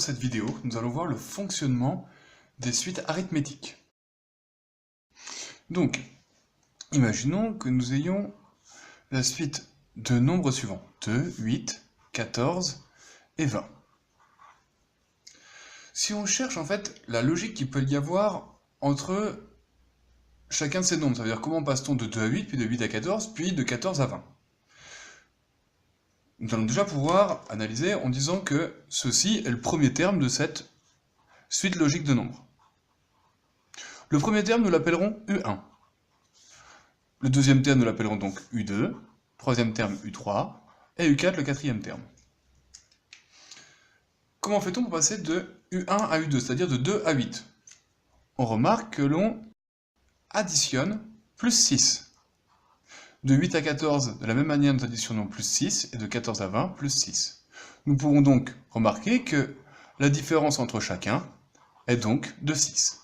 cette vidéo, nous allons voir le fonctionnement des suites arithmétiques. Donc, imaginons que nous ayons la suite de nombres suivants, 2, 8, 14 et 20. Si on cherche en fait la logique qu'il peut y avoir entre chacun de ces nombres, ça veut dire comment passe-t-on de 2 à 8, puis de 8 à 14, puis de 14 à 20. Nous allons déjà pouvoir analyser en disant que ceci est le premier terme de cette suite logique de nombres. Le premier terme, nous l'appellerons U1. Le deuxième terme, nous l'appellerons donc U2. Troisième terme, U3. Et U4, le quatrième terme. Comment fait-on pour passer de U1 à U2, c'est-à-dire de 2 à 8? On remarque que l'on additionne plus 6. De 8 à 14, de la même manière, nous additionnons plus 6, et de 14 à 20, plus 6. Nous pouvons donc remarquer que la différence entre chacun est donc de 6.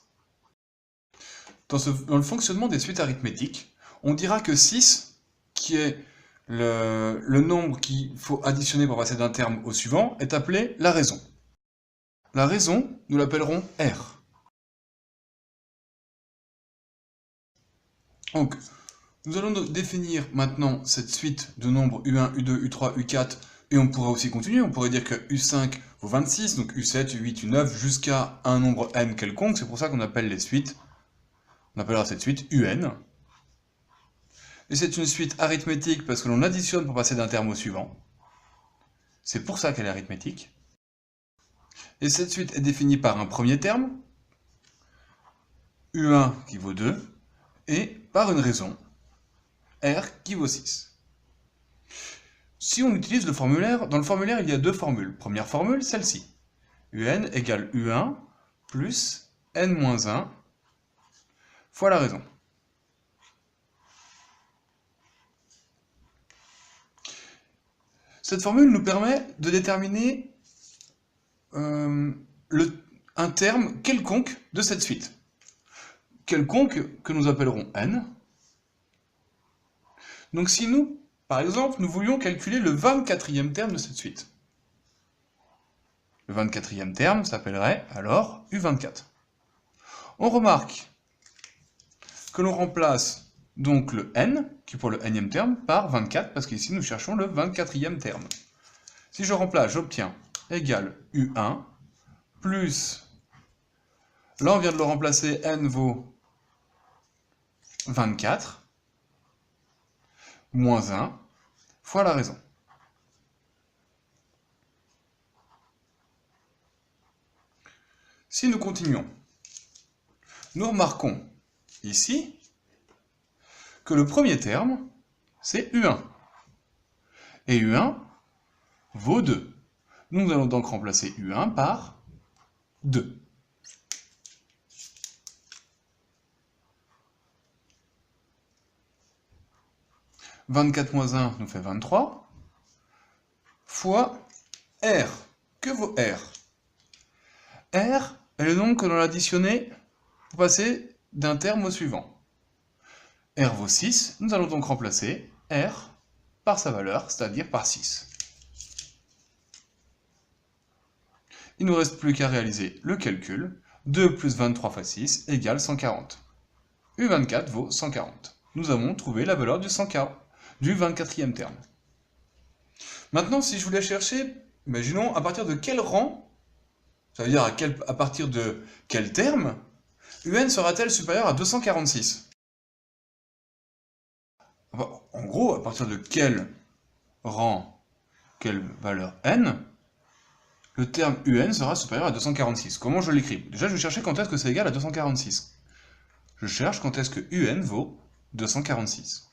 Dans le fonctionnement des suites arithmétiques, on dira que 6, qui est le nombre qu'il faut additionner pour passer d'un terme au suivant, est appelé la raison. La raison, nous l'appellerons R. Donc, nous allons définir maintenant cette suite de nombres U1, U2, U3, U4, et on pourra aussi continuer, on pourrait dire que U5 vaut 26, donc U7, U8, U9, jusqu'à un nombre n quelconque, c'est pour ça qu'on appelle les suites, on appellera cette suite UN. Et c'est une suite arithmétique parce que l'on additionne pour passer d'un terme au suivant. C'est pour ça qu'elle est arithmétique. Et cette suite est définie par un premier terme, U1 qui vaut 2, et par une raison, R qui vaut 6. Si on utilise le formulaire, dans le formulaire il y a deux formules. Première formule, celle-ci. UN égale U1 plus N-1 fois la raison. Cette formule nous permet de déterminer un terme quelconque de cette suite. Quelconque que nous appellerons N. Donc si nous, par exemple, nous voulions calculer le 24e terme de cette suite, le 24e terme s'appellerait alors U24. On remarque que l'on remplace donc le N, qui est pour le nème terme, par 24, parce qu'ici nous cherchons le 24e terme. Si je remplace, j'obtiens égal U1, plus, là on vient de le remplacer, N vaut 24, moins 1, fois la raison. Si nous continuons, nous remarquons ici que le premier terme, c'est U1. Et U1 vaut 2. Nous allons donc remplacer U1 par 2. « 24 moins 1 nous fait 23, fois R. Que vaut R? R est le nombre que l'on a additionné pour passer d'un terme au suivant. R vaut 6, nous allons donc remplacer R par sa valeur, c'est-à-dire par 6. Il ne nous reste plus qu'à réaliser le calcul. 2 plus 23 fois 6 égale 140. U24 vaut 140. Nous avons trouvé la valeur du 140, du 24e terme. Maintenant, si je voulais chercher, imaginons à partir de quel rang, ça veut dire à partir de quel terme, UN sera-t-elle supérieure à 246? En gros, à partir de quel rang, quelle valeur n, le terme UN sera supérieur à 246. Comment je l'écris? Déjà, je vais chercher quand est-ce que c'est égal à 246. Je cherche quand est-ce que UN vaut 246.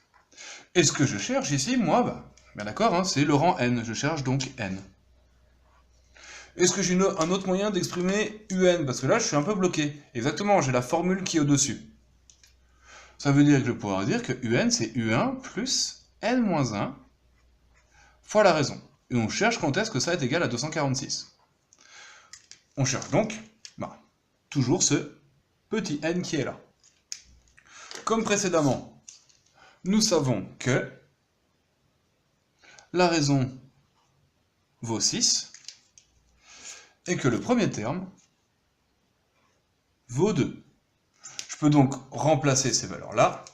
Et ce que je cherche ici, moi, bien d'accord, hein, c'est le rang n. Je cherche donc n. Est-ce que j'ai un autre moyen d'exprimer UN? Parce que là, je suis un peu bloqué. Exactement, j'ai la formule qui est au-dessus. Ça veut dire que je vais pouvoir dire que UN, c'est U1 plus N-1 fois la raison. Et on cherche quand est-ce que ça est égal à 246. On cherche donc toujours ce petit n qui est là. Comme précédemment, nous savons que la raison vaut 6, et que le premier terme vaut 2. Je peux donc remplacer ces valeurs-là,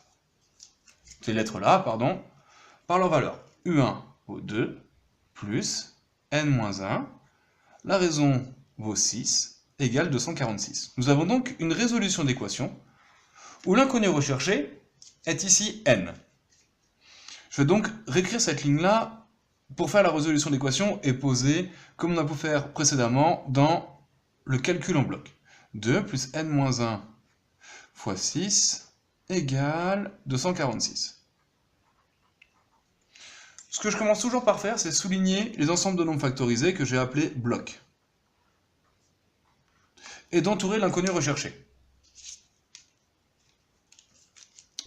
ces lettres-là, pardon, par leur valeur. U1 vaut 2, plus n-1, la raison vaut 6, égale 246. Nous avons donc une résolution d'équation où l'inconnu recherché est ici n. Je vais donc réécrire cette ligne-là pour faire la résolution d'équation et poser, comme on a pu faire précédemment, dans le calcul en bloc. 2 plus n-1 fois 6 égale 246. Ce que je commence toujours par faire, c'est souligner les ensembles de nombres factorisés que j'ai appelés blocs. Et d'entourer l'inconnu recherché.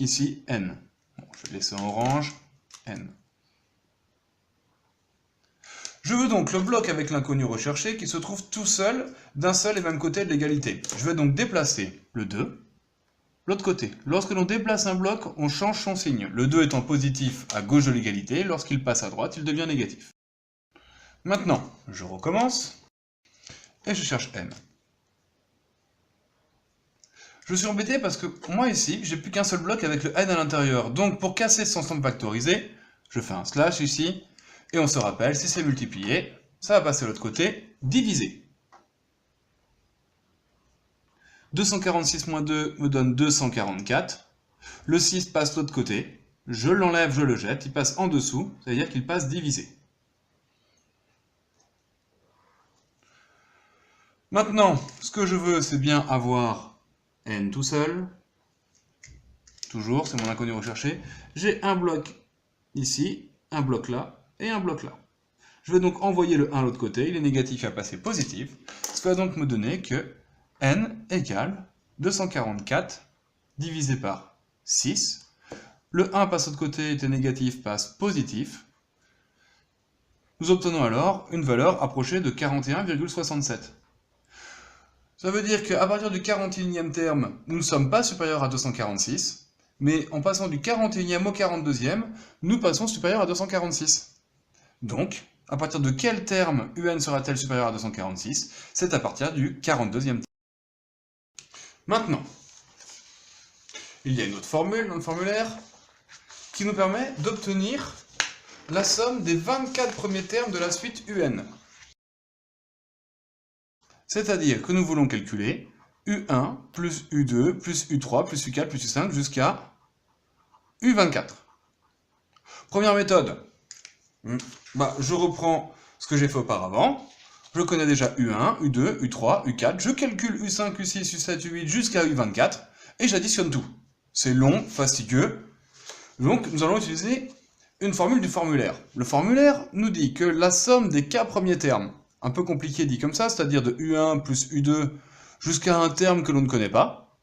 Ici, n. Bon, je vais laisser en orange, n. Je veux donc le bloc avec l'inconnu recherché qui se trouve tout seul d'un seul et même côté de l'égalité. Je vais donc déplacer le 2, l'autre côté. Lorsque l'on déplace un bloc, on change son signe. Le 2 étant positif à gauche de l'égalité, lorsqu'il passe à droite, il devient négatif. Maintenant, je recommence, et je cherche n. Je suis embêté parce que moi ici, j'ai plus qu'un seul bloc avec le n à l'intérieur. Donc pour casser cet ensemble factorisé, je fais un slash ici, et on se rappelle, si c'est multiplié, ça va passer de l'autre côté, divisé. 246 moins 2 me donne 244. Le 6 passe de l'autre côté. Je l'enlève, je le jette. Il passe en dessous, c'est-à-dire qu'il passe divisé. Maintenant, ce que je veux, c'est bien avoir n tout seul. Toujours, c'est mon inconnu recherché. J'ai un bloc ici, un bloc là, et un bloc là. Je vais donc envoyer le 1 à l'autre côté. Il est négatif, il va passer positif. Ce qui va donc me donner que n égale 244 divisé par 6. Le 1 passe de l'autre côté, était négatif, passe positif. Nous obtenons alors une valeur approchée de 41,67. Ça veut dire qu'à partir du 41e terme, nous ne sommes pas supérieurs à 246, mais en passant du 41e au 42e, nous passons supérieur à 246. Donc, à partir de quel terme un sera-t-elle supérieure à 246? C'est à partir du 42e terme. Maintenant, il y a une autre formule dans le formulaire qui nous permet d'obtenir la somme des 24 premiers termes de la suite un. C'est-à-dire que nous voulons calculer U1 plus U2 plus U3 plus U4 plus U5 jusqu'à U24. Première méthode, je reprends ce que j'ai fait auparavant. Je connais déjà U1, U2, U3, U4. Je calcule U5, U6, U7, U8 jusqu'à U24 et j'additionne tout. C'est long, fastidieux. Donc nous allons utiliser une formule du formulaire. Le formulaire nous dit que la somme des k premiers termes, un peu compliqué dit comme ça, c'est-à-dire de U1 plus U2 jusqu'à un terme que l'on ne connaît pas.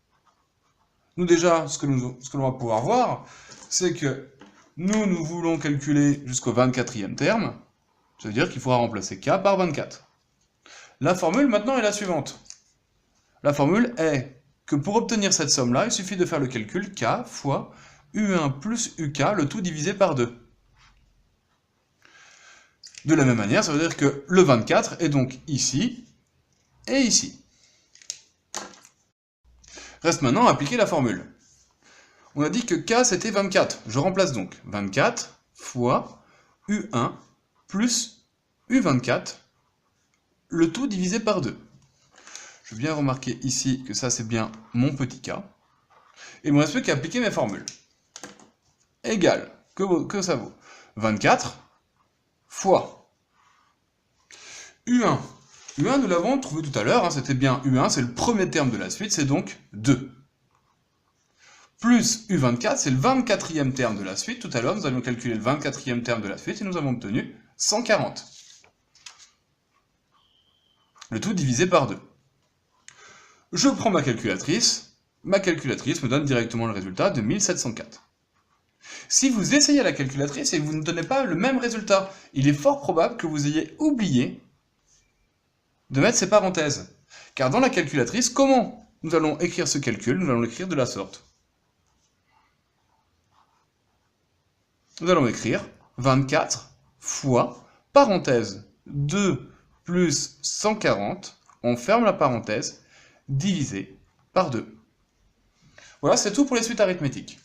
Nous déjà, ce que l'on va pouvoir voir, c'est que nous voulons calculer jusqu'au 24e terme, ça veut dire qu'il faudra remplacer k par 24. La formule maintenant est la suivante. La formule est que pour obtenir cette somme-là, il suffit de faire le calcul k fois U1 plus UK, le tout divisé par 2. De la même manière, ça veut dire que le 24 est donc ici et ici. Reste maintenant à appliquer la formule. On a dit que k c'était 24. Je remplace donc 24 fois U1 plus U24, le tout divisé par 2. Je vais bien remarquer ici que ça c'est bien mon petit k. Et il me reste plus qu'à appliquer mes formules. Égal, que ça vaut 24 fois U1. U1, nous l'avons trouvé tout à l'heure, c'était bien U1, c'est le premier terme de la suite, c'est donc 2. Plus U24, c'est le 24e terme de la suite. Tout à l'heure, nous avions calculé le 24e terme de la suite et nous avons obtenu 140. Le tout divisé par 2. Je prends ma calculatrice me donne directement le résultat de 1704. Si vous essayez à la calculatrice et que vous ne donnez pas le même résultat, il est fort probable que vous ayez oublié de mettre ces parenthèses. Car dans la calculatrice, comment nous allons écrire ce calcul? Nous allons l'écrire de la sorte. Nous allons écrire 24 fois, parenthèse, 2 plus 140 on ferme la parenthèse, divisé par 2. Voilà, c'est tout pour les suites arithmétiques.